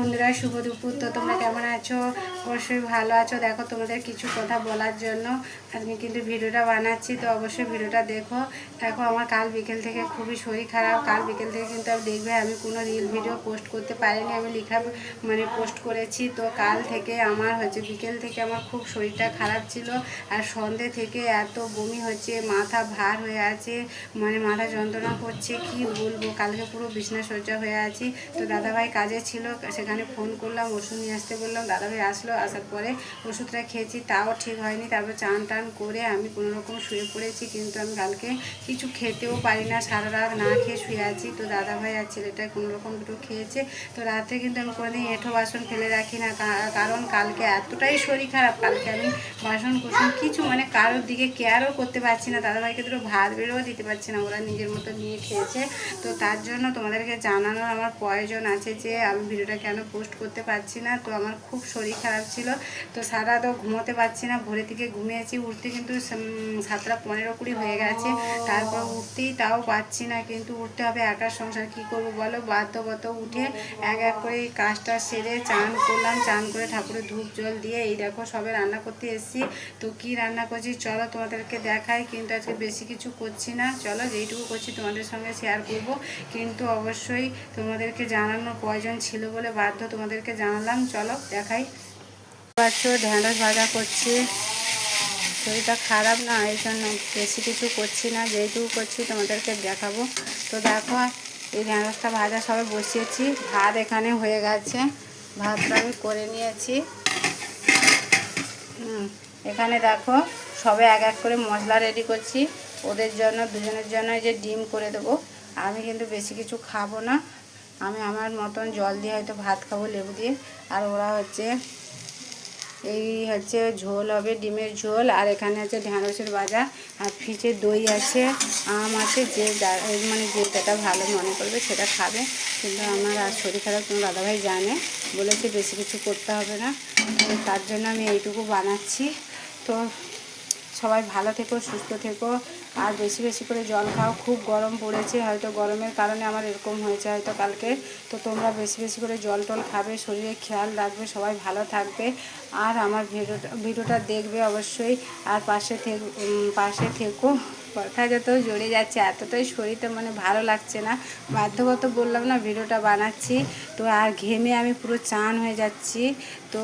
বন্ধুরা, শুভ দুপুর। তো তোমরা কেমন আছো? অবশ্যই ভালো আছো। দেখো, তোমাদের কিছু কথা বলার জন্য আজকে কিন্তু ভিডিওটা বানাচ্ছি। তো অবশ্যই ভিডিওটা দেখো। দেখো, আমার কাল বিকেল থেকে খুবই শরীর খারাপ। কাল বিকেল থেকে কিন্তু দেখবে আমি কোনো রিল ভিডিও পোস্ট করতে পারিনি। আমি লেখা পোস্ট করেছি। তো কাল থেকে আমার বিকেল থেকে আমার খুব শরীরটা খারাপ ছিল। আর সন্ধে থেকে এত বমি হচ্ছে, মাথা ভার হয়ে আছে, মাথা যন্ত্রণা করছে, কি বলবো। কালকে পুরো বিছনা সজ্জা হয়ে আছি। তো দাদাভাই কাজে ছিল, সেখানে ফোন করলাম, ওষুধ নিয়ে আসতে বললাম। দাদাভাই আসলো, আসার পরে ওষুধটা খেয়েছি, তাও ঠিক হয়নি। তারপর চান টান করে আমি কোনোরকম শুয়ে পড়েছি। কিন্তু আমি কালকে কিছু খেতেও পারি না, সারা রাত না খেয়ে শুয়ে আছি। তো দাদাভাই আর ছেলেটা কোনোরকম দুটো খেয়েছে। তো রাত্রে কিন্তু আমি কোনোদিন এঁঠো বাসন ফেলে রাখি না, কারণ কালকে এতটাই শরীর খারাপ। কালকে আমি বাসন কুসন কিছু কারোর দিকে কেয়ারও করতে পারছি না। দাদাভাইকে দুটো ভাত বেরোও দিতে পারছি না, ওরা নিজের মতো নিয়ে খেয়েছে। তো তার জন্য তোমাদেরকে জানানোর আমার প্রয়োজন আছে যে আমি ভিডিওটা কেন পোস্ট করতে পারছি না। তো আমার খুব শরীর খারাপ ছিল। তো সারা তো ঘুমোতে পারছি না, ভোরের দিকে ঘুমিয়েছি, উঠতে কিন্তু 7:15-20 হয়ে গেছে। তারপর উঠতেই তাও পারছি না, কিন্তু উঠতে হবে, একার সংসার কী করবো বলো। বাধ্যগত উঠে এক এক করে এই কাজটা সেরে চান করলাম। চান করে ঠাকুরের ধূপ জল দিয়ে এই দেখো সবে রান্না করতে এসেছি। তো কি রান্না করছি চলো তোমাদেরকে দেখাই। কিন্তু আজকে বেশি কিছু করছি না, চলো যেইটুকু করছি তোমাদের সঙ্গে শেয়ার করব। কিন্তু অবশ্যই তোমাদেরকে জানানোর প্রয়োজন ছিল বলে বাধ্য তোমাদেরকে জানালাম। চলো দেখাই। পাচ্ছ, ঢ্যাঁড়স ভাজা করছি। শরীরটা খারাপ না, এই জন্য বেশি কিছু করছি না, যেইটুকু করছি তোমাদেরকে দেখাবো। তো দেখো, এই ঢ্যাঁড়সটা ভাজা সবে বসিয়েছি। ভাত এখানে হয়ে গেছে, ভাতটা আমি করে নিয়েছি। এখানে দেখো সবে এক এক করে মশলা রেডি করছি ওদের জন্য, দুজনের জন্য। যে ডিম করে দেবো। আমি কিন্তু বেশি কিছু খাবো না, আমি আমার মতন জল দিয়ে হয়তো ভাত খাবো লেবু দিয়ে। আর ওরা এই ঝোল হবে, ডিমের ঝোল। আর এখানে আছে ঢ্যাঁড়সের ভাজা, আর ফ্রিজে দই আছে, আম আছে। যে যেটা ভালো মনে করবে সেটা খাবে। কিন্তু আমার আর শরীর খারাপ, তোমার দাদাভাই জানে, বলেছে বেশি কিছু করতে হবে না। তো তার জন্য আমি এইটুকু বানাচ্ছি। তো সবাই ভালো থেকো, সুস্থ থেকো, আর বেশি বেশি করে জল খাও। খুব গরম পড়েছে, হয়তো গরমের কারণে আমার এরকম হয়েছে হয়তো কালকে। তো তোমরা বেশি বেশি করে জল টল খাবে, শরীরে খেয়াল রাখবে, সবাই ভালো থাকবে। আর আমার ভিডিওটা দেখবে অবশ্যই। আর পাশে থেকো। কথা যত জড়ে যাচ্ছে, এতটাই শরীরটা ভালো লাগছে না, বাধ্যগত বললাম না ভিডিওটা বানাচ্ছি। তো আর ঘেমে আমি পুরো চান হয়ে যাচ্ছি। তো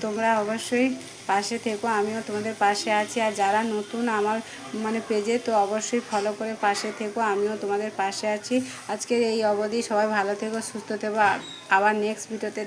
তোমরা অবশ্যই পাশে থেকো, আমিও তোমাদের পাশে আছি। আর যারা নতুন আমার পেজে, তো অবশ্যই ফলো করে পাশে থেকো, আমিও তোমাদের পাশে আছি। আজকের এই অবধি, সবাই ভালো থেকো, সুস্থ থেকো। আবার নেক্সট ভিডিওতে